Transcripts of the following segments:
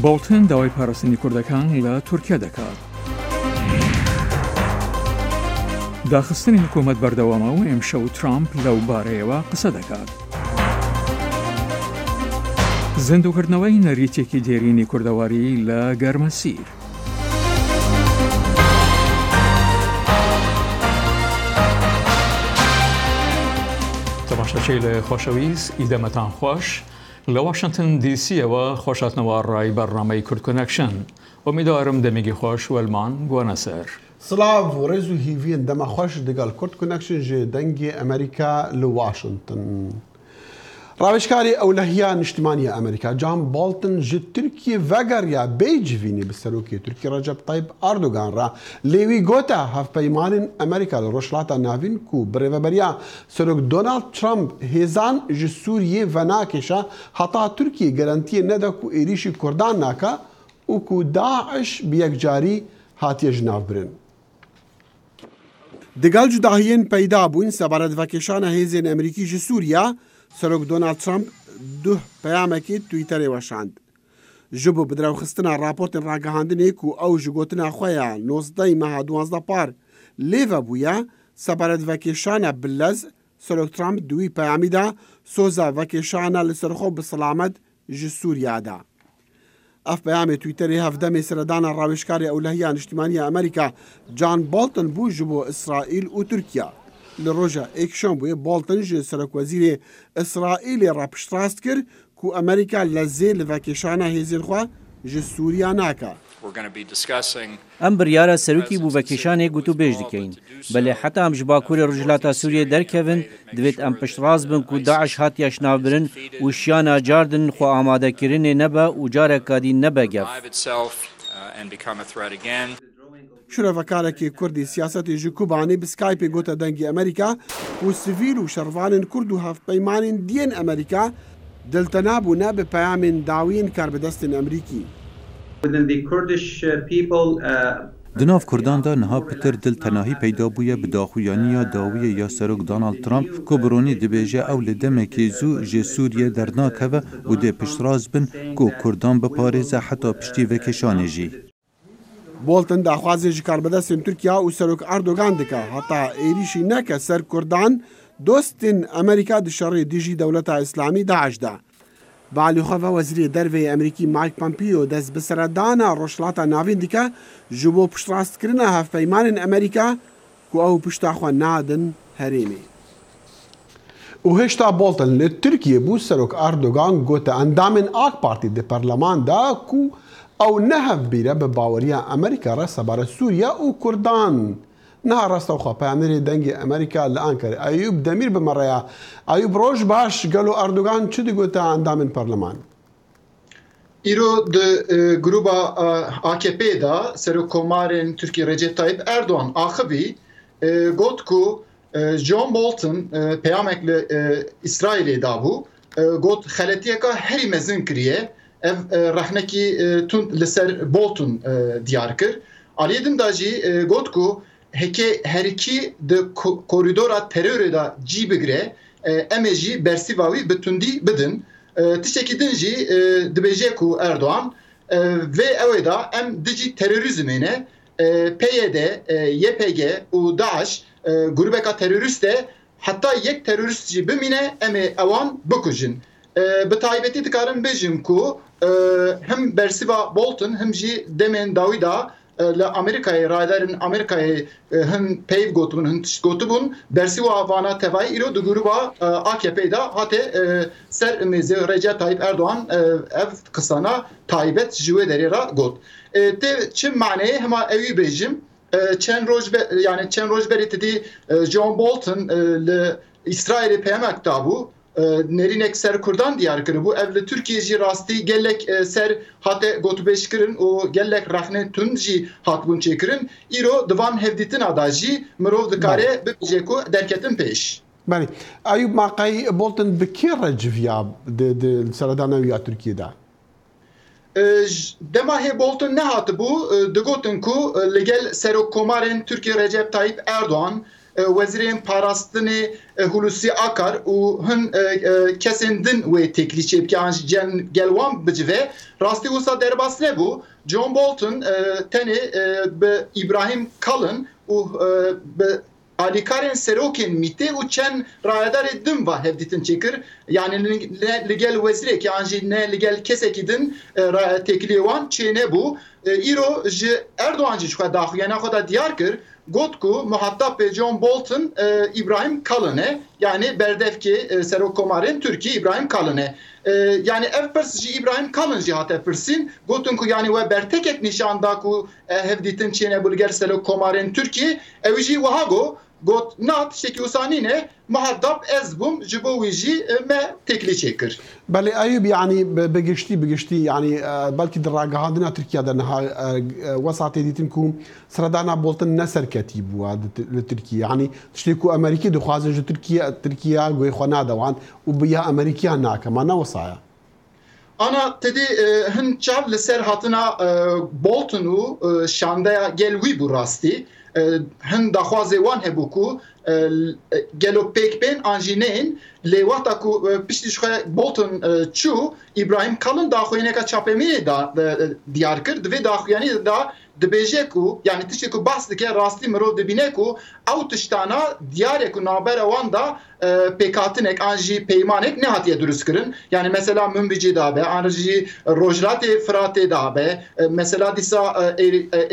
بۆڵتن داوای پاراستنی کوردەکان لە تورکیا دەکات. داخستنی حکوومەت بەردەوامە و ئێمشەو ترامپ لەو بارەیەوە قسە دەکات. زیندووکردنەوەی نەریتێکی دێرینی کوردەواری لە گەرمەسیر. تەماشاچەی لە خۆشەویست ئیدەمەتان خۆش لە واشنگتن دیسیەوە خۆشاتنەوە ڕای بەرنامەی کورد کونێکشن. ئومیدوارم دەمێکی خۆش وەلمان بوونە سەر. سلااو و ڕێز و هیڤین دەمە خۆش دەگەڵ کورد کونێکشن ژێ دەنگی ئەمریکا لە واشنگتن. ڕاوێژکاری ئەولەهیە نیشتیمانیە ئەمریکا جان بۆڵتن ji Tirkiye vegerya bêcivînê bi serokê Tirkiye Recep Tayyip Erdogan ra lêwî gote hevpeymanên Amerîka li Rojhilata Navîn ku bi rêveberiya serok Donald Trump hêzan ji Sûriyê venakêşa heta Tirkiye gerantiyê neda ku êrişî Kurdan naka û ku Daeş bi yekcarî hatiye ji nav birin. Digel cudahiyên peyda bûn sebaretvekeşana hêzên Amerîkî ji Sûriya Serok Donald Trump duh peyamekî Twitterê weşand. Ji bo bidirewxistina raportên ragihandinê ku ew ji gotina xwe ya 19 meha 12 par lê vebûye, sebaretvekeşana bilez Serok Trump di wî peyamî de soza vekeşana li serxwe bi selamet ji Sûriya da. Ev peyamê Twitterê hevdemê seredana rawêjkarê ewlehiya niştimaniya Amerîka John Bolton bû ji bo İsraîl û Tirkiye. Li roja êkşembûyê Bolton ji Serokwezîrê İsraîlê re piştrast kir ku Amerîka lezê li vekeşana hêzên xwe ji Sûriya nake. Em biryara serokî bû vekeşanê gotûbêj dikeyin. Belê heta em ji Bakurê Rojhilata Sûriyê derkevin, divêt em piştrast bin ku Daeş hatiye şinavbirin û şiyana cardin xwe amadekirinê nebe û careka dî nebe gev. Şurevekarekî Kurdî siyasetê ji Kubanê bi Skypeê gote dengê Amerîka û sivîl û şervanên Kurd û hevpeymanên diyên Amerîka diltena bûne bi peyamên dawiyên karbidestên Amerîkî. Di nav Kurdan da niha pitir diltenahî peyda bûye bi daxuyaniya dawiyê ya Serok Donald Trump ku bi ronî dibêje ew li demekê zû ji Sûriye dernakeve û dê piştrast bin ku Kurdan biparêze heta piştî vekeşanê jî. Bolton daxwazê ji karbidestên Tirkiya û Serok Erdogan dike heta êrişî neke ser Kurdan dostên Amerîka di şerê dijî dewleta İslamî Daeş de. Bi alîxwe ve Wezîrê Derveyê Amerîkî Mike Pompeo dest bi seredana Rojhilata Navîn dike ji bo piştrastkirina hevpeymanên Amerîka ku ew pişta xwe nadin herêmê. û hêşta Bolton li Tirkiye bû Serok Erdogan gote endamên AK Partî di Parleman da ku ew nehevbîre bi baweriya Amerîka re sebaret Sûriya û Kurdan. Niha rasta xwe peyamnêrê dengê Amerîka li Ankarê Eyûb Demîr bi me re ya. Eyûb roj baş gelo Erdogan çi digote endamên Parleman? Îro di gruba AKP da Serokkomarên Tirkiye Recep Tayyip Erdogan axivî got ku John Bolton peyamek li İsraîlê dabû got xeletiyeka herî mezin kiriye. Ev rehnekî tund li ser Bolton diyar kir. Aliyê din da jî got ku heke herikî di koridora terorê da cî bigire em ê jî bersiva wî bi tundî bidin. Tiştekî din jî dibêje ku Erdogan vê ew ê da em di jî terorîzmê ne PYD, YPG û Daeş grubeka terorîst de heta yek terorîst jî bimîne em ê ewan bikujin. Bi taybetî dikarim bêjim ku hem bersiva Bolton hem jî demên dawî da li Amerîkayê rayderên Amerîkayê hin peyv gotibûn hin tişt gotibûn bersiva vana tevayî îro di gruba AKP'da hate ser mêzê Recep Tayyip Erdogan ev qisana taybet ji wê derê ra got. Tê çi maneyê hema ew bêjim çend roj berî tidî John Bolton li İsraîlê peyamek dabû nerinek ser Kurdan diyar kiri bu ev li Türkiye jî rastî gelek ser hate gotûbêj kirin û gelek rexne tund jî hatbûn çêkirin îro divan hevdîtina da jî mirov dikare bibêje ku derketin pêş. Belê. Eyûb maqayî Bolton bi kê re civiya di seredana wî ya Tirkiye da? Dema hê Bolton nehatibû digotin ku li gel Serokkomarên Tirkiye Recep Tayyip Erdogan وزیرین پاراستنی هولوسی آکار و هن کسین دن و تکلیچه که آنج گلوان بجوه راستی وسا درباس نبو جون بولتون تنی به ابراهیم کالن و به آلیکارن سروکن میته و چند رایدار دم و هفدیتن چکر یعنی لگل وزیره که آنجی نه لگل کسی که دن تکلیوان چه نبو ایرو اردوان جی چکا داخل یعنی خدا دیار کر گوت کو محتاب جون بولتون ابراهیم کالنه yani berdevki serokomarın Türkiye İbrahim Kalın'e yani ev persiji İbrahim Kalın cihat epersin gotun ku yani ve bertekek nişanda ku hevditin çene bulgar serokomarın Türkiye evji vahago got nat şeki usanine muhaddab ezbum jibovici me tekli çekir. بله أيوب يعني بقشتي يعني بلكي دراجة هادنا تركيا دنها وسط ديتنكم سردانا بولتن نسر كتيب لتركيا يعني تشتكوا أمريكي دخوازة جو تركيا جوي خنا دوان وبيا أمريكا هناك ما نوصايا. أنا تدي هن شاب لسر هاتنا بولتنو شاندايا جلوي براستي هن دخوازة وان هبوكو گلو پیک بین آنجینین لیواتا کو پیشتیش خو بولتون چو ابراهیم کالن داخوینه کا چاپمی دا دیار کرد و داخوینی دا دبیجه کو یعنی تشی کو باس دکه راستی مرو دبینه کو او تشتانا دیار کو نابر وان دا پیکاتنک آنجی پیمانک نه هاتیه درست کرن yani mesela mümbici da be anji rojrati frate da be mesela disa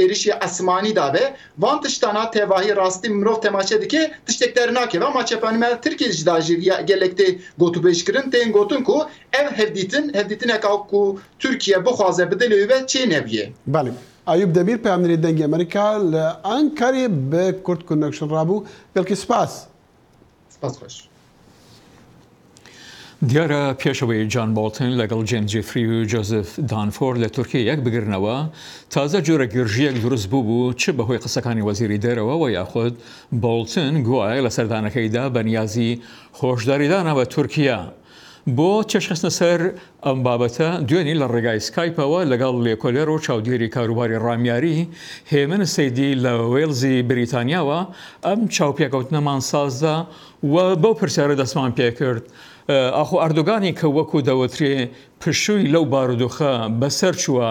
erişi asmani da be van tiştana tevahi rasti mirov temaşe dike tişteklerine ke ama çepanime Türkiye jdaji gelekte gotu beşkirin ten gotun ku ev hevditin ku Türkiye bu xaze bedeli ve çiğnebiye. Bale. Ayub Demir پیامنری دنگ امریکا لانکاری به کورد کونێکشن رابوو بلکه سپاس خوش. دیارە پێشەوەی جان بولتن لەگەڵ جیمز جفری و جۆزف دانفۆر لە تورکیا یەک بگرنەوە تازە جۆرە گرژیەک دروست بوو چ بەهۆی قسەکانی وەزیری دەرەوە و یاخود بولتن گوایە لە سەردانەکەیدا بەنیازی خۆشداریدانەوە تورکیا. بۆ چێشخستنە سەر ئەم بابەتە دوێنی لە ڕێگای سکایپەوە لەگەڵ لێکۆلێر و چاودێری کاروباری ڕامیاری هێمن سەیدی لە وێلزی بریتانیاوە ئەم چاوپێکەوتنەمان سازدا و بەو پرسیارە دەستمان پێکرد. ئاخۆ ئەردۆگانی کە وەکو دەوترێ پشووی لەو بارودۆخە بەسەر چووە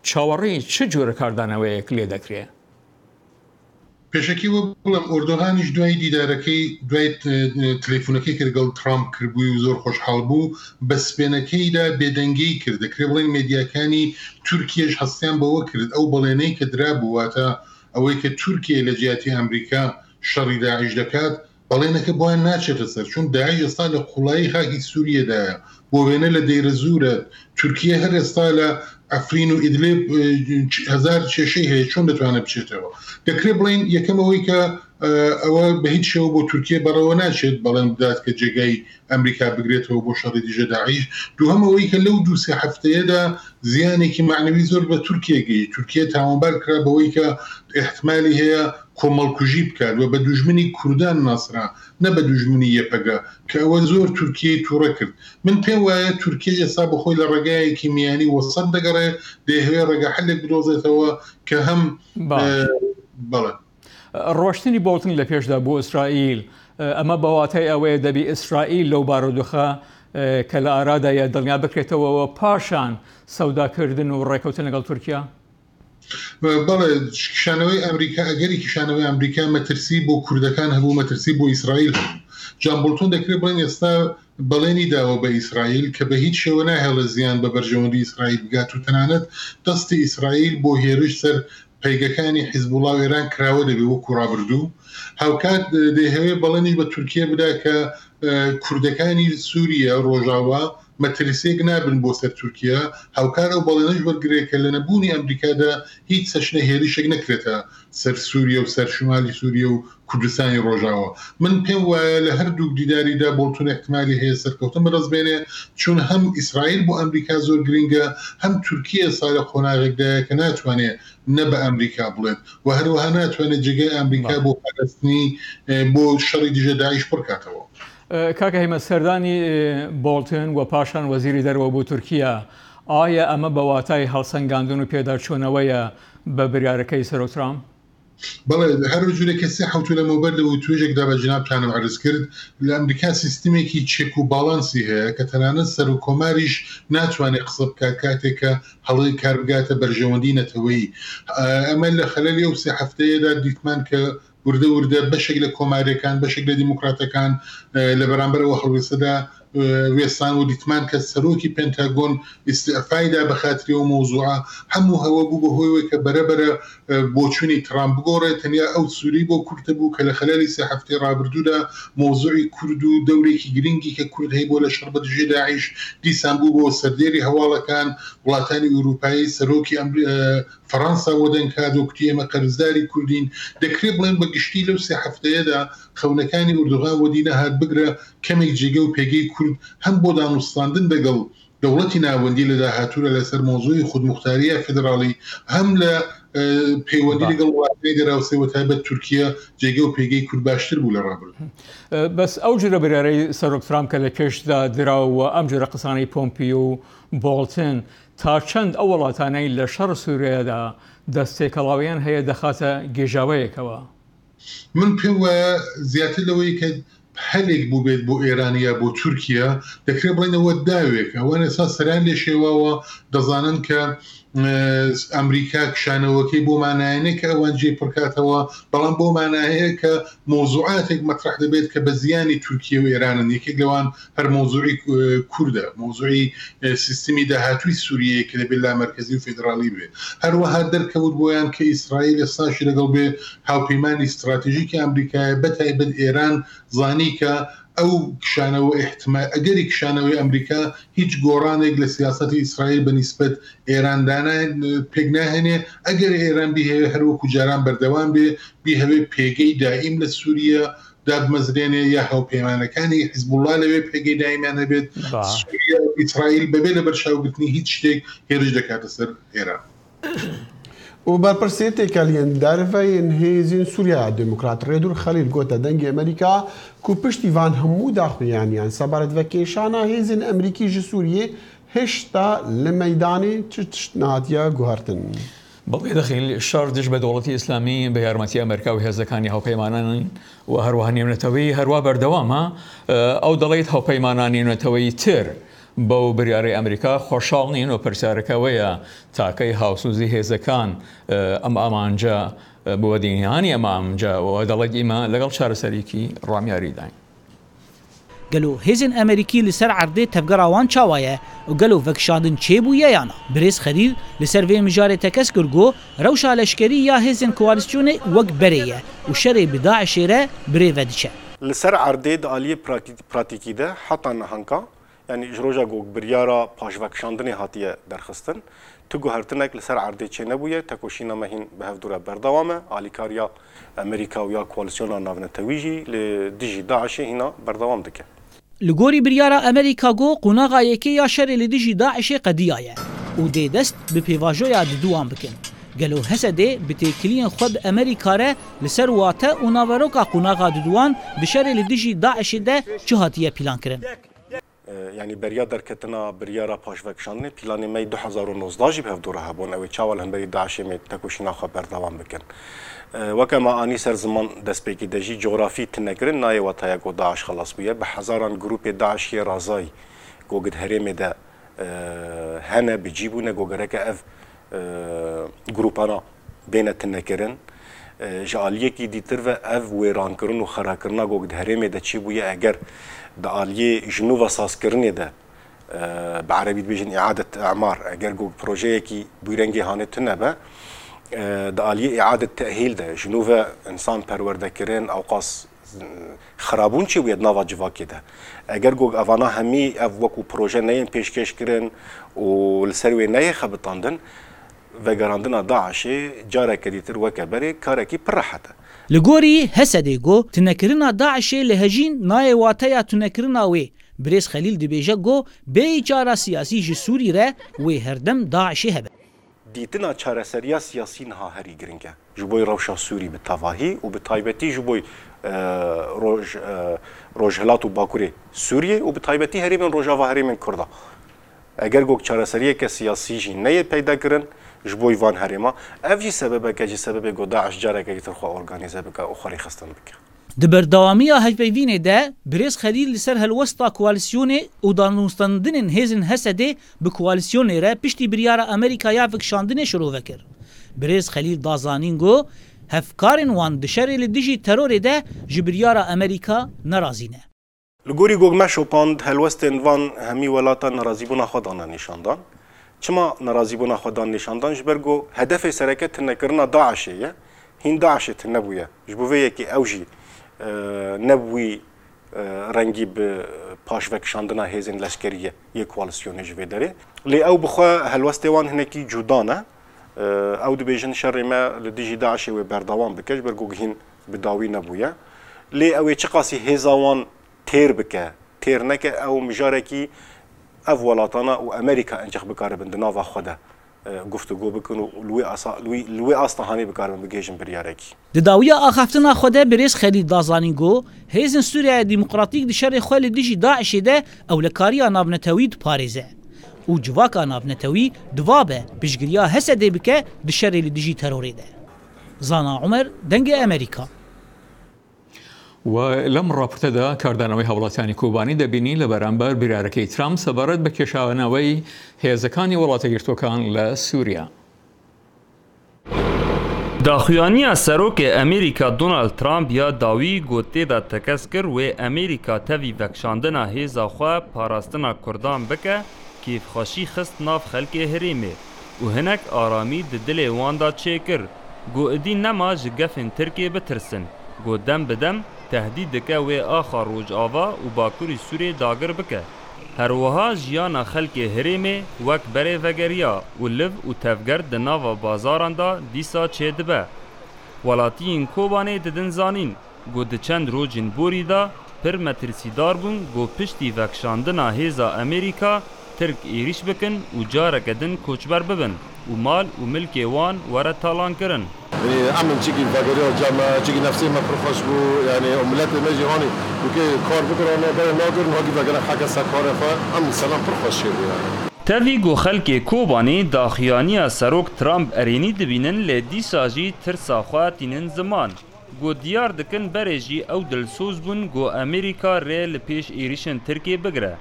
چاوەڕێی چ جۆرە کاردانەوەیەک لێ دەکرێت؟ پێشەکی وە بڵم ئۆردۆغانیش دوای دیدارەکەی دوای تەلەفۆنەکەی کرد لەگەڵ ترامپ کردبووی و زۆر خۆشحاڵ بوو بە سپێنەکەیدا بێدەنگی کرد دەکرێت بڵێن مێدیاکانی تورکیەش هەستیان بەوە کرد ئەو بەڵێنەی کە درابوو واتە ئەوەی کە تورکیە لە جیاتی ئەمریکا شەڕی داعیش دەکات بەڵێنەکە بۆیان ناچێتە سەر چون داعیش ئێستا لە قوڵایی خاکی سووریەدایە بۆ وێنە لە دەیرە زوورە تورکیە هەر ئێستا لە ئەفرین و ئیدلیب هزار کێشەی هەیە چۆن دەتوانێت بچێتەوە دەکرێت بڵین یەکەمەوەی کە ئەوە بە هیچ شێوە بۆ تورکیە بەڕەوە ناچێت بەڵێن بدات کە جێگای ئەمریکا بگرێتەوە بۆ شەڕی دیژە داعیش دووهەمەوەی کە لەو دوو سێ هەفتەیەدا زیانێکی معنەوی زۆر بە تورکیە گەی تورکیە تاوانبار کرا بەوەی کە احتمالی هەیە کۆمەڵکوژی بکات و بە دوژمنی کوردان ناسرا نە بە دوژمنی یەپەگە کە ئەوە زۆر تورکیەی تووڕە کرد من پێم وایە تورکیە ئێستا بەخۆی لە ڕێگایەکی میانی وەسەد دەگەڕێ دەیەوێت ڕێگا حلێک بدۆزێتەوە کە هەم بەڵێ ڕۆشتنی بولتن لە پێشدا بۆ ئیسرائیل ئەمە بەواتای ئەوەیە دەبی ئیسرائیل لەو بارودۆخە کە لە ئارادایە دڵنیا بکرێتەوە پاشان سەوداکردن و ڕێکەوتن لەگەڵ تورکیا بەڵێ کشانەوەی ئەمریکا ئەگەری کشانەوەی ئەمریکا مەترسی بۆ کوردەکان هەبوو مەترسی بۆ ئیسرائیل هەبوو جان بولتون دەکرێت بڵێن ئێستا بەڵێنی داوە بە ئیسرائیل کە بە هیچ شێوە ناهێڵە زیان بە بەرژەوەندی ئیسرائیل بگات و تەنانەت دەستی ئیسرائیل بۆ هێرش سەر پەیگەکانی حیزبوڵڵا و ئێران کراوە دەبێ وەکو ڕابردوو هاوکات دەیهەوێت بەڵێنی بە تورکیە بدا کە کوردەکانی سووریە ڕۆژاوا مەترسێک نابن بۆ سەر تورکیا هاوکار ئەو بەڵێنەش وەرگرێت کە لە نەبوونی ئەمریکادا هیچ سەشنە هێرشێک نەکرێتە سەر سووریە و سەر شمالی سووریە و کوردستانی ڕۆژاوە من پێم وایە لە هەردوو دیداریدا بولتون احتمالی هەیە سەرکەوتن بەدەستبێنێ چون هەم ئیسرائیل بۆ ئەمریکا زۆر گرنگە هەم تورکیە ساڵە خۆناغێکدایە کە ناتوانێت نە بە ئەمریکا بڵێت و هەروەها ناتوانێت جێگای ئەمریکا بۆ پاراستنی بۆ شەڕی دیژە داعیش پڕکاتەوە کاکە هیمە سەردانی بولتن و پاشان وەزیری دەرەوە بۆ تورکیا ئایا ئەمە بە واتای هەڵسەنگاندن و پێداچوونەوەیە بە بریارەکەی سەرۆک ترامپ؟ بەڵێ هەر جوورێکە سێ حوتو لە مۆبەر و توێژێکدا بە جنابتانم عرض کرد لە ئەمریکا سیستمێکی چێک و باڵانسی هەیە کە تەنانەت سەر و کۆماریش ناتوانێت قسە بکات کاتێکە هەڵی کار بگاتە بەرژەوەندی نەتەوەیی ئەمە لە خەلەلی ئەو سێ هەفتەیەدا دیتمان کە وردە بەشێک لە کۆماریەکان بەشێک لە دیموکراتەکان لە بەرامبەرەوە هەڵوێستەدا وێستان و دیتمان کە سەرۆکی پێنتاگۆن ئیستعفایدا بە خاتری و مۆزوعە هەموو هەوە بوو بە هۆی کە بەرەبەرە بۆچوونی ترامپ بگۆڕێت تەنیا ئەو سووری بۆ کورتە بوو کە لە خەلالی سێ هەفتەی ڕابردوودا مۆزوعی کورد و دەورێکی گرنگی کە کورد هەیە بۆ لە شەڕ بە دژی داعیش دیسان بوو بۆ سەردێری هەواڵەکان وڵاتانی ئوروپایی سەرۆکی فەڕەنسا وەدەنگا دۆکتی ئێمە قەرزداری کوردین دەکرێت بڵێن بە گشتی لەو سێ هەفتەیەدا خەونەکانی ئوردوغان وەدینە هات بگرە کەمێک جێگە و پێگەی کورد هەم بۆ داموستاندن دەگەڵ دەوڵەتی ناوەندی لە داهاتوورە لەسەر مۆزوعی خودمختاریە فدراڵی هەم لە پەیوەندی لەگەڵ وڵاتانی دراوسێ تایبەت تورکیا جێگە و پێگەی کورد باشتر بوو لە ڕابردوو بەس ئەو جورە بەرارەی سەرۆک ترامپ کە لە پێشدا دراوە ئەم جورە قسانەی پۆمپی و بۆڵتن تا چەند ئەو وڵاتانەی لە شەڕ سوورەیەدا دەستێکەڵاویان هەیە دەخاتە گێژاوەیەکەوە من پێم وایە زیاتر لەوەی کە هەلێک بوو بێت بۆ ئێرانیا بۆ تورکیا دەکرێت بڵێنەوە داوێک ئەوان ئێستا سەران لێ شێواوە دەزانن کە ئەمریکا کشانەوەکەی بۆ مانایەنێک کە ئەوان جێ پڕکاتەوە بەڵام بۆ مانایەیە کە مۆزوعاتێک مەطرح دەبێت کە بە زیانی تورکیا و ئێرانن یەکێک لەوان هەر مۆزوعی کوردە مۆزوعی سیستمی داهاتووی سووریە کە دەبێت لا مەرکەزی و فێدراڵی بێ هەروەها دەرکەوت بۆیان کە ئیسرائیل ئێستاشی لەگەڵ بێ هاوپەیمانی استراتیژیکی ئەمریکایە بەتایبەت ئێران زانی کە ئەو کشانەوە ئەگەری کشانەوەی ئەمریکا هیچ گۆڕانێک لە سیاسەتی ئیسرائیل بەنسبەت ئێراندانە پێک ناهێنێ ئەگەر ئێران بیهەوێ هەروەکو جاران بەردەوام بێ بیهەوێ پێگەی دائیم لە سووریا دادمەزرێنێ یا هاوپەیمانەکانی حیزبوڵڵا لەوێ پێگەی دائیمانە بێت ئیسرائیل بەبێ لە بەرچاوگرتنی هیچ شتێک هێرش دەکاتە سەر ئێران و بەرپرسێتێکە لێن دەرڤین هێزین سووریا دموکرات ڕێدور خەلیل گۆتە دەنگی ئەمریکا و پشتیوان هەموو داخوایانیان سەبارەت بە کێشانە هێزن ئەمریکی ji سووریێ هێشتا لە مەیدانی تشت نهاتیە گوهرتن. بەڵێ دەخیل شەڕ دژ بە دەوڵەتی ئیسلامی بە یارمەتی ئەمریکا و هێزەکانی هاوپەیمانان و هەروەها نێونەتەوەی هەروە بەردەوامە ئەو دەڵێت هاوپەیمانانی نێونەتەوەی تر بەو بریارەی ئەمریکا خۆشحاڵ نین و پرسیارەکەوەیە تاکەی هاوسوزی هێزەکان ئەم ئامانجە بۆ دینیانی ئەمە ئەمجاەوە دەڵێت ئیمە لەگەڵ چارەسەرێکی ڕامیاریداین. گەلو هێزن ئەمریکی لەسەر عەردێ تەفگەڕاوان چاوایە و گەلو ڤەکشاندن چێبوو یانە برێز خەلیل لەسەر vê mijarê tekez kirgo rewşa leşkerî ya hêzên koalîsyonê wek berê ye û şerê bi Daişê re birê vediçe. Li ser erdê di aliyê pratîkî de heta nihanka yani ji roja gog biryara paşvekşandinê hatiye derxistin tu guhertinek li ser erdê çê nebûye tekoşîna me hîn bi hevdûre berdewam e alîkariya Amerîka û ya koalîsyona navnetewî jî li dijî Daişê hîna berdewam dike. Li gorî biryara Amerîka got qunaxa yekê ya şerê li dijî Daişê qediya ye û dê dest bi pêvajoya diduwan bikin. Gelo Hesedê bi têkiliyên xwe bi Amerîka re li ser wate û naveroka qunaxa diduwan di şerê li dijî Daişê de çi hatiye pîlankirin. Yani beriya derketina biryara paşvekşandinê planê me 2019 jî bi hevdûre hebûn ew ê çawa hemberî Daişê me tekoşîna xwe berdewam bikin. Weke me anî ser ziman destpêkî de jî coğrafî tinekirin nayê wataya got Daeş xelas bûye bi hezaran grûpê Daişê razayî gogid herêmê de hene bi cî bûne gogereke ev grûpana bêne tinekirin ji aliyekî dîtir ve ev wêrankirin û xerakirina gogid herêmê de çi bûye eger di aliyê ji nû ve sazkirinê de bi erebî dibêjin îadet emar eger gog projeyekî bûrengê hanê tune be di aliyê îadet tehîl de ji nû ve insan perwerdekirin ew qas xerabûn çi bûye di nava civakê de eger gog evana hemî ev wekû proje neyên pêşkêşkirin û li ser wê neyê xebitandin vegerandina Daişê careke dîtir weke berê karekî pir rehet e. Li gorî Hesedê got tunekirina Daişê li hejîn nayê wateya tunekirina wê birêz Xelîl dibêje got bêyî cara siyasî ji Sûrî re wê herdem Daişê hebe. Dîtina çareseriya siyasî niha herî giring e ji bo rewşa Sûrî bi tevahî û bi taybetî ji bo rojhilat û Bakurê Sûriyê û bi taybetî herêmên Rojava herêmên Kurda. Eger gog çareseriyeke siyasî jî neyê peyda kirin جبوی وان هریما افجی سبب که جی سبب گو داعش جاره که تر خو اورگانیزه بک او خری خستن بک د برداوامیه هجبیوینه ده برز خلیل لسر هلوستا کوالسیونه او دانوستاندنین هزن هسده به کوالسیونه را پشتی بریار امریکایا فکشاندنه شروع وکر برز خلیل دازانینگو هفکارن وان دشری لدیجی ترور ده جبریار امریکا نرازینه لگوری گوگ مشوپاند هلوستن وان همی ولاتا نرازیبونا خودانا نشاندان چما نرازیبونا خودان نشاندان جبرگو هدف سرکت نکرنا داعشه هین داعشه تنبویه جبوه یکی اوجی نبوی رنگی به پاشوک شاندنا هزین لشکریه یک کوالسیون جوی داره لی او بخوا هلوستوان هنکی جودانه او دو بیجن شر ما لدیجی داعش و بردوام بکش برگو هین بداوی نبویه لی او چقاسی هزاوان تیر بکه تیر نکه او مجارکی او ولاتانا و امریکا انچخ بکاره بندنا و خوده گفتگو بکن و لوی آستهانی بکارم بگیجن بریارکی. داویا آخفتنا خوده برز خلیل دازانینگو هیزن سوریه دموکراتیک دشر خوال دیجی داعش ده او لکاریا نابنتوید پارزه. او جواکا نابنتوی دوابه بشگریا هسده بکه دشر دیجی تروری ده. زانا عمر دنگ امریکا. ولم رابطه کاردانەوەی هەوڵاتیانی کوبانی دەبینی لە بەرامبەر بیرارەکەی ترامپ سەبارەت بە کێشاوەنەوەی هێزەکانی وڵاتە گرتوەکان لە سووریا. داخویانیە سەرۆکێ ئەمریکا دۆنالد ترامپ یا داوی گوتێدا تەکەس کرد وێ ئەمریکا تەوی vekşandina hêza xwe parastina Kurdan bike kêfxweşî xist nav xelkê Herêmê û hinek aramî di dilê wan da çêkir. Got êdî nema ji gefên Tirkiye bitirsin. Got dem bi dem tehdîd dike wê axa Rojava û Bakurê Sûriyê dagir bike. Herwiha jiyana xelkê Herêmê wek berê vegeriya û liv û tevger di nava bazaran da dîsa çê dibe. Welatiyên Kobanê didin zanîn got di çend rojên borî da pir metirsîdar bûn got piştî vekşandina hêza Amerîka Tirk êriş bikin û careke din koçber bibin û mal û milkê wan were talan kirin. امن چیکی وگری جامعه چیکی نفسی ما پرخوش بو یعنی ملت مجی هانی که کار بکنن برای نادرن هاگی وگری حق سکار خو امن سلام پرخوش شد تاوی گو خلک کوبانی داخیانی سروک ترامپ ارینی دبینن لدی ساجی ترسا خواتینن زمان گو دیار دکن برجی او دلسوز بون گو امریکا ریل پیش ایریشن ترکیه بگره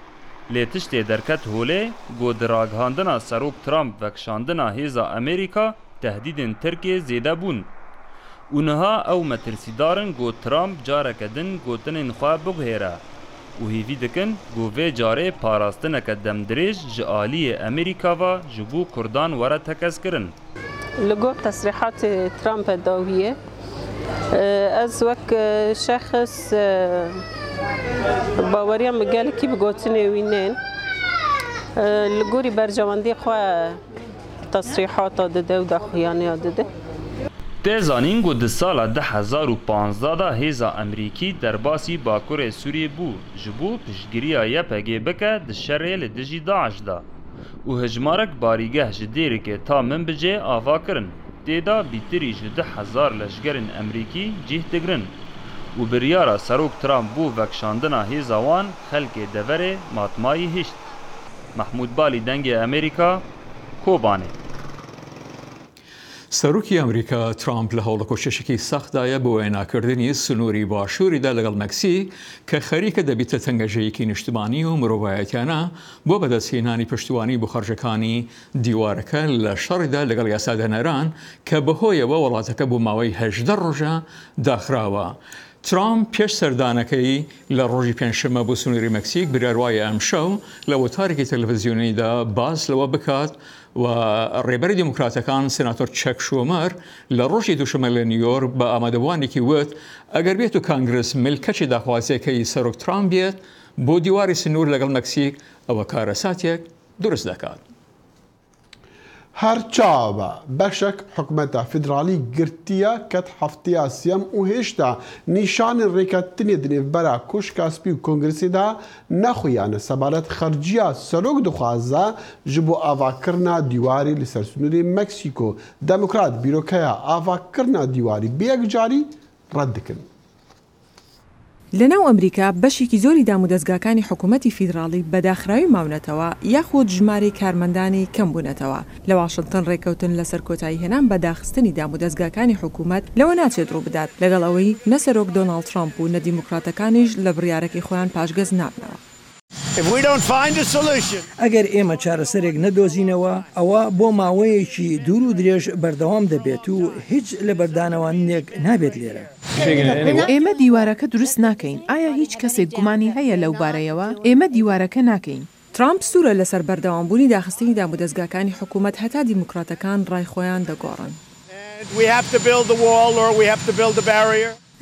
لتشت درکت هوله گو دراغاندنا سروک ترامپ وکشاندنا هیزا امریکا تهدیدن ترکیه زیده بون. اونها او مترسیدارن گو ترامپ جاره کدن گوتنین خواه بگهیره. و هیوی دکن گو وی جاره پاراستنه که دمدریج جعالی امریکا و جبو کردان وره تکس کرن. لگور تصریحات ترامپ داویه از وک شخص باوریم مگالی کی بگوتنه وینین لگوری برجواندی خواه تصریحات داده و داخویانی داده. تزانین گو ده سال 2015 دا هیزا امریکی در باسی باکور سوریه بو جبو پشگیریا یپگی بکه ده شره لدجی داعش دا و هجمارک باریگه جدیره که تا من بجه آوا کرن دیدا بیتری جده 1000 لشگرن امریکی جیه دگرن و بریارا سروک ترامپ بو وکشاندنا هیزا وان خلک دوره ماتمایی هشت. محمود بالی دنگ امریکا کوبانه. سەرۆکی ئەمریکا ترامپ لە هەوڵە کۆششێکی سەختدایە بۆ وێناکردنی سنووری باشووریدا لەگەڵ مەکسیک کە خەریکە دەبیتە تەنگەژەیەکی نیشتمانی و مرۆڤایەتیانە بۆ بەدەستهێنانی پشتیوانی بۆ خەرجەکانی دیوارەکە لە شەڕیدا لەگەڵ یاسادەنەران کە بەهۆیەوە وڵاتەکە بۆ ماوەی 18 ڕۆژە داخراوە. ترامپ پێش سەردانەکەی لە ڕۆژی پێنجشەممە بۆ سنووری مەکسیک براروایە ئەمشەو لە وەتارێکی تەلەڤیزیۆنیدا باس لەوە بکات و ڕێبەری دیموکراتەکان سناتۆر چەک شۆمەر لە ڕۆژی دووشەمە لە نیویۆرک بە ئامادەبوانێکی وت ئەگەر بێت و کانگرس ملکەچی داخوازیەکەی سەرۆک ترامپ بێت بۆ دیواری سنوور لەگەڵ مەکسیک ئەوە کارەساتێک دروست دەکات. هەرچاوە بەشێک حکومەتە فیدرالی گرتیە کەت هەفتەیە سێم و هێشتا نیشانی ڕێکەوتنی دنێڤبەرە کوشکاسپی و کۆنگرسیدا نەخویانە سەبارەت خەرجیە سەرۆک دخوازە ji بۆ ئاواکردنا دیواری لەسەر سنووری مەکسیکۆ لەناو ئەمریکا بەشێکی زۆری دامودەستگاکانی حکوومەتی فیدراڵی بەداخراوی ماونەتەوە یاخود ژمارەی کارمەندانی کەم بوونەتەوە. لە واشنگتن ڕێکەوتن لەسەر کۆتایی هێنان بەداخستنی دامودەستگاکانی حکوومەت لەوە ناچێت ڕوو بدات لەگەڵ ئەوەی نەسەرۆک دۆناڵد ترامپ و نەدیموکراتەکانیش لە بڕیارەکەی خۆیان پاشگەز نابنەوە. ئەگەر ئێمە چارەسەرێک نەدۆزینەوە ئەوە بۆ ماوەیەکی دوور و درێژ بەردەوام دەبێت و هیچ لە بەردانەوانێک نابێت لێرە. ئێمە دیوارەکە دروست ناکەین. ئایا هیچ کەسێک گومانی هەیە لەو بارەیەوە؟ ئێمە دیوارەکە ناکەین. ترامپ سوورە لەسەر بەردەوامبوونی داخستنی دامودەستگاکانی حکوومەت هەتا دیموکراتەکان ڕای خۆیان دەگۆڕن.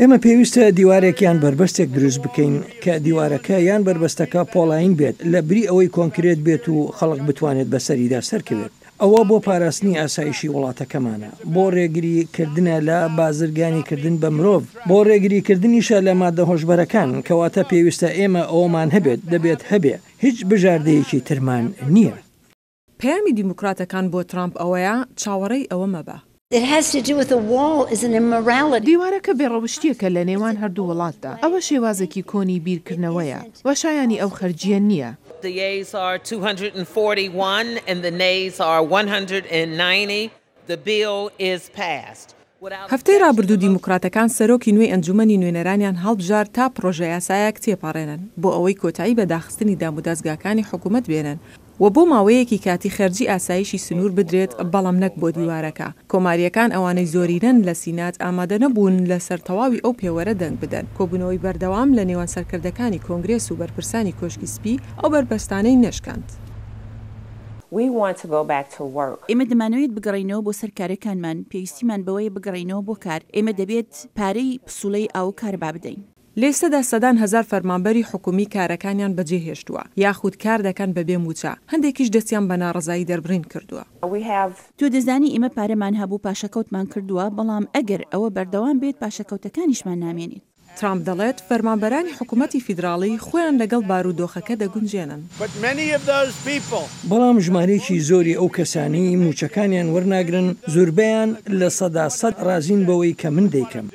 ئێمە پێویستە دیوارێکیان بربەستێک دروست بکەین کە دیوارەکە یان بربەستەکە پۆڵاین بێت لە بری ئەوەی کۆنکرێت بێت و خەڵک بتوانێت بەسەریدا سەرکەوێت. ئەوە بۆ پاراستنی ئاسایشی وڵاتەکەمانە، بۆ ڕێگریکردنە لە بازرگانیکردن بە مرۆڤ، بۆ ڕێگریکردنیشە لە مادە هۆشبەرەکان کەواتە پێویستە ئێمە ئەومان هەبێت دەبێت هەبێ هیچ بژاردەیەکی ترمان نییە. پەیامی دیموکراتەکان بۆ ترامپ ئەوەیە چاوەڕێی ئەوە مەبە. دیوارەکە بێڕەوشتیەکە لە نێوان هەردوو وڵاتدا. ئەوە شێوازێکی کۆنی بیرکردنەوەیە و شایانی ئەو خەرجیە نییە. The yeas are 241 and the nays are 190. The bill is passed. هەفتەی ڕابردوو دیموکراتەکان سەرۆکی نوێی ئەنجومەنی نوێنەرانیان هەڵبژار تا پرۆژە یاسایەک تێپەڕێنن بۆ ئەوەی کۆتایی بە داخستنی دامودەستگاکانی حکوومەت بێنن و بۆ ماوەیەکی کاتی خەرجی ئاسایشی سنوور بدرێت بەڵام نەک بۆ دیوارەکە. کۆماریەکان ئەوانەی زۆرینەن لە سینات ئامادە نەبوون لە سەرتەواوی ئەو پێوەرە دەنگ بدەن. کۆبوونەوەی بەردەوام لە نێوان سەرکردەکانی کۆنگرێس و بەرپرسانی کۆشکی سپی ئەو بەربەستانەی نەشکاند. ئێمە دەمانەوێت بگەڕینەوە بۆ سەرکارەکانمان، پێویستیمان بەوەی بگەڕینەوە بۆ کار. ئێمە دەبێت پارەی پسوڵەی ئاو کاربا بدەین. لێستەدا سەدان هەزار فەرمانبەری حکومی کارەکانیان بەجێهێشتووە یاخود کار دەکەن بەبێ موچە، هەندێکیش دەستیان بە ناڕەزایی دەربڕین کردووە. تۆ دەزانی ئێمە پارەمان هەبوو پاشەکەوتمان کردووە، بەڵام ئەگەر ئەوە بەردەوام بێت پاشەکەوتەکانیشمان نامێنین. ترامپ دەڵێت فەرمانبەرانی حکوومەتی فیدراڵی خۆیان لەگەڵ بارودۆخەکە دەگونجێنن. بەڵام ژمارەیەکی زۆری ئەو کەسانی موچەکانیان وەرناگرن، زۆربیان لە 100% ڕازین بەوەی کە من دەیکەم.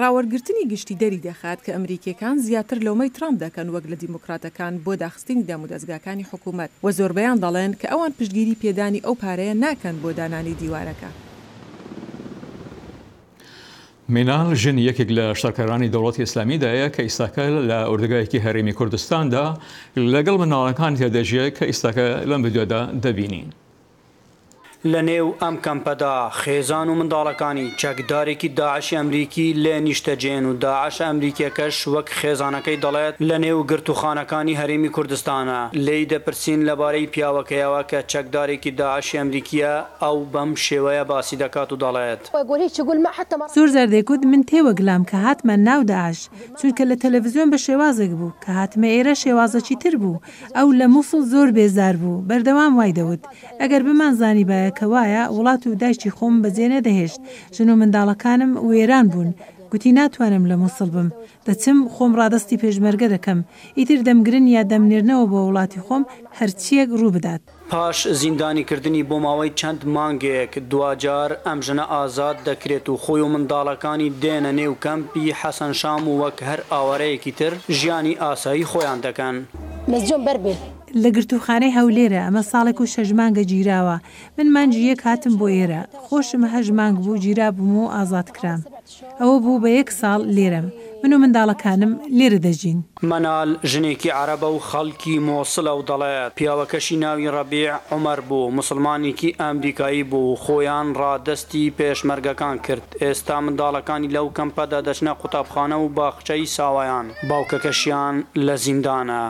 ڕاوەرگرتنی گشتی دەری دەخات کە ئەمریکیەکان زیاتر لەومەی ترامپ دەکەن وەک لە دیموکراتەکان بۆ داخستنی دامودەستگاکانی حکوومەت و زۆربەیان دەڵێن کە ئەوان پشتگیری پێدانی ئەو پارەیە ناکەن بۆ دانانی دیوارەکە. مینال ژن یەکێک لە شتەکارانی دەوڵەتی ئیسلامیدایە کە ئیستاکە لە ئوردەگایەکی هەرێمی کوردستاندا لەگەڵ مناڵەکان تێدەژێت کە ئیستاکە لەم ڤیدیۆدا دەبینین. لە نێو ئەم کەمپەدا خێزان و منداڵەکانی چەکدارێکی داعشی ئەمریکی لێ نیشتەجێن و داعش ئەمریکیەکەش وەک خێزانەکەی دەڵێت لە نێو گرتوخانەکانی هەرێمی کوردستانە لێی دەپرسین لەبارەی پیاوەکەیەوە کە چەکدارێکی داعشی ئەمریکیە ئەو بەم شێوەیە باسی دەکات و دەڵێت زۆر زەردێکوت من تێوەگلام کە هاتمە ناو داعش چونکە لە تەلەڤیزیۆن بە شێوازێک بوو کە هاتمە ئێرە شێوازەکی تر بوو ئەو لە مووسڵ زۆر بێزار بوو بەردەوام وای دەوت ئەگەر بمانزانی باە کەوایە وڵات و دایکی خۆم بەجێ نەدەهێشت ژن و منداڵەکانم وێران بوون گوتی ناتوانم لە مووسڵ بم دەچم خۆم ڕادستی پێشمەرگە دەکەم ئیتر دەمگرن یا دەمنێرنەوە بۆ وڵاتی خۆم هەرچیەک ڕوو بدات. پاش زیندانیکردنی بۆ ماوەی چەند مانگێک دوجار ئەم ژنە ئازاد دەکرێت و خۆی و منداڵەکانی دێنە نێو کەمپی حەسەن شام و وەک هەر ئاوارەیەکی تر ژیانی ئاسایی خۆیان دەکەن. لە گرتوخانەی هەولێرە ئەمە ساڵێک و 6 مانگە گیراوە من مانجی یەک هاتم بۆ ئێرە خۆشم 8 مانگ بوو گیرا بووم و ئازاد کرام ئەوە بوو بە 1 ساڵ لێرەم من و منداڵەکانم لێرە دەژین. منال ژنێکی عەرەبە و خەڵکی مۆسڵە و دەڵێت پیاوەکەشی ناوی ڕەبیع عومەر بوو مسلمانێکی ئەمریکایی بوو خۆیان ڕادستی پێشمەرگەکان کرد ئێستا منداڵەکانی لەو کەمپەدا دەچنە قوتابخانە و باخچەی ساوایان باوکەکەشیان لە زیندانە.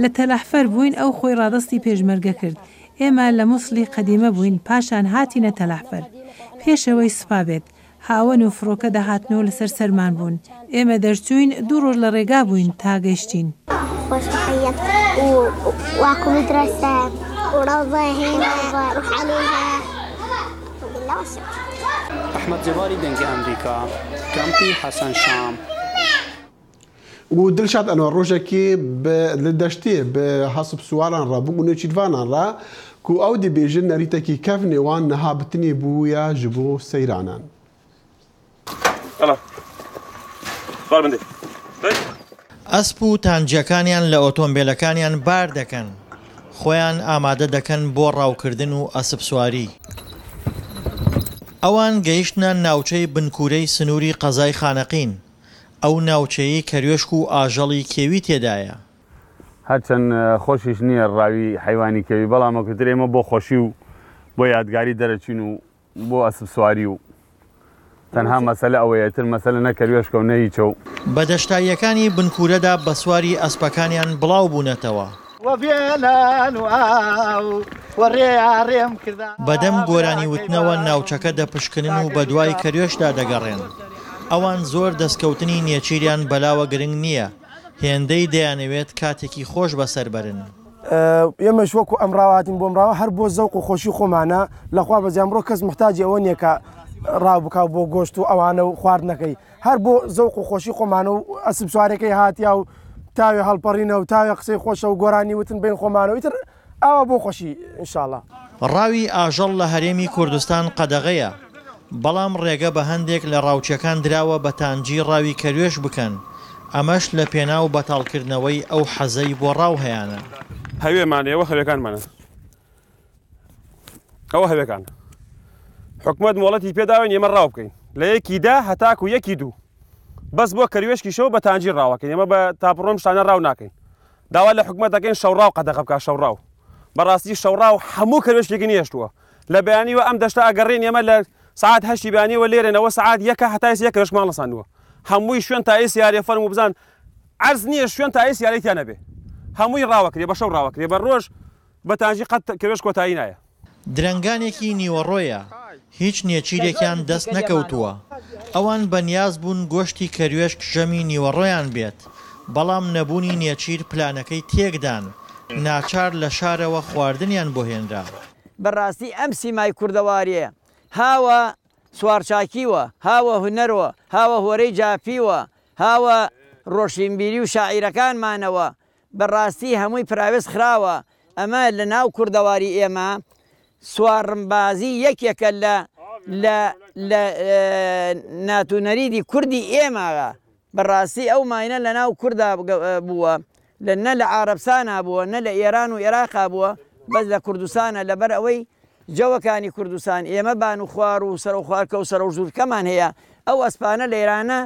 لە تەلەحفەر بووین ئەو خۆی ڕادستی پێشمەرگە کرد ئێمە لە مووسڵی قەدیمە بووین پاشان هاتینە تەلەحفەر پێشەوەی سوپا بێت هاوەن و فڕۆکە دەهاتنەوە لەسەر سەرمان بوون ئێمە دەرچوین 2 ڕۆژ لە ڕێگا بووین تا گەیشتین. واكو مدرسة وروضة هنا بروح عليها ئەحمەد جەباری دەنگی ئەمریکا کەمپی حەسەن شام. و دلشاد ئەنەوە ڕۆژێکی لە دەشتێ بە حەسب سوالان ڕابوو و نێچیدوانان ڕا کو ئەو دەبێژن نەریتێکی کەف نێوان نەهابتنی بووە ji بۆ سەیرانان. ئەسپ و تانجیەکانیان لە ئۆتۆمبیلەکانیان بار دەکەن خۆیان ئامادە دەکەن بۆ ڕاوکردن و ئەسپ سواری. ئەوان گەیشتنە ناوچەی بنکورەی سنووری قەزای خانەقین، ئەو ناوچەیە کەروێشک و ئاژەڵی کێوی تێدایە. هەرچەند خۆشیش نییە ڕاوی حیوانی کێوی، بەڵام ئەوکەتر ئێمە بۆ خۆشی و بۆ یادگاری دەرەچین و بۆ ئەسپ سواری و تەنها مەسەلە ئەوەیە، تر مەسەلە نە کەروێشکە و نەهیچە و بە دەشتاییەکانی بنکورەدا بە سواری ئەسپەکانیان بڵاو بوونەتەوە. بەدەم گۆرانی وتنەوە ناوچەکە دەپشکنن و بە دوای کەروێشدا دەگەڕێن. ئەوان زۆر دەستکەوتنی نێچیریان بەلاوە گرنگ نییە، هێندەی دەیانەوێت کاتێکی خۆش بەسەر بەرن. ئێمەش وەکو ئەمڕاواتین بۆ ئەمڕاوە هەر بۆ زەوق و خۆشی خۆمانە لەخوا بەزیان بڕۆ کەس محتاجی ئەوە نییە کە ڕاو بکاو بۆ گۆشت و ئەوانە و خواردنەکەی، هەر بۆ زەوق و خۆشی خۆمانە و ئەسپ سوارەکەی هاتیا و تاوێ هەڵپەڕینە و تاوێ قسەی خۆشە و گۆرانی وتن بین خۆمانەوەی تر ئەوە بۆ خۆشی ئینشاڵڵا. ڕاوی ئاژەڵ لە هەرێمی کوردستان قەدەغەیە، بەڵام ڕێگە بە هەندێک لە ڕاوچەکان دراوە بە تانجی ڕاوی کەروێش بکەن، ئەمەش لە پێناو بەتاڵکردنەوەی ئەو حەزەی بۆ ڕاو هەیەە. هەوێمانەوە هەوێکانمانە، ئەوە هەوێکان حکومەت مۆڵەتی پێداوین ئێمە ڕاو بکەین لە یەکیدا هەتاکو یەکی دوو، بەس بۆ کەروێشکی شەو بە تانجی ڕاوەکەین، ئێمە بە تاپڕۆم شتانە ڕاو ناکەین. داوا لە حکومەت دەکەین شەوڕاو قەدەغە بکە شەوڕاو، بەڕاستی شەوڕاو هەموو کەروێشکێکی نیێشتووە لە بەیانیوە ئەم دەشتا ئەگەڕێن ئێمە لە سعات هەشتی بەیانیوە لێرێنەوە سعات یەکە هەتای یەک کەروێشکمان لەساندووە، هەمووی شوێن تا ئێ سیارێ فەرم و بزان عەرز نییە شوێن تا ئێ سیارەیتیان نەبێ، هەمووی ڕاوەکرێ بە شەو ڕاوەکرێ، بە ڕۆژ بە تانجی قەت کەروێش کۆتایی نایە. درەنگانێکی نیوەڕۆیە، هیچ نێچیرێکیان دەست نەکەوتووە. ئەوان بەنیاز بوون گۆشتی کەروێشک ژەمی نیوەڕۆیان بێت، بەڵام نەبوونی نێچیر پلانەکەی تێکدان، ناچار لە شارەوە خواردنیان بۆ هێنرا. بەڕاستی ئەم سیمای کوردەواریە هاوە سوارچاکیوە، هاوە هونەرەوە، هاوە هۆرەی جاپیوە، هاوە ڕۆشنبیری و شاعیرەکانمانەوە، بەڕاستی هەمووی پراوێز خراوە. ئەمە لە ناو کوردەواری ئێمە سوارڕمبازی یەکێکە لە ناتونەریدی کوردی ئێمەوە. بەڕاستی ئەو ماینە لە ناو کووردا بووە، نە لە عارەبسانە بووە، نە لە ئێران و عێراقا بووە، بەس لە کوردستانە، لەبەر ئەوەی جەوەکانی کوردستان ئێمە بان و خوار و سەر و خوارکە و سەر و ژوورکەمان هەیە. ئەو ئەسپانە لە ئێرانە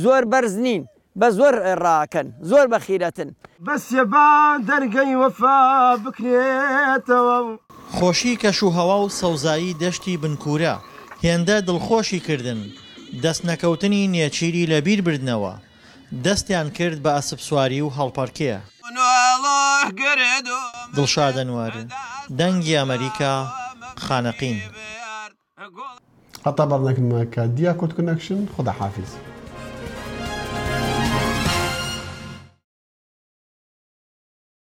زۆر بەرز نین، بە زۆر ڕاکەن، زۆر بەخیرەتن. بەسێبان دەرگەی وەفا بکرێتەوە. خۆشی کەشوهەوا و سەوزایی دەشتی بنکورە هێندە دڵخۆشی کردن، دەست نەکەوتنی نێچیری لە بیر بردنەوە، دەستیان کرد بە ئەسپ سواری و هەڵپەرکێ. دڵشادە نوارە، دەنگی ئەمریکا، خانەقین. هەتا بەڕنەکردنەوە کە دیا کورد کونێکشن خدا حافظ.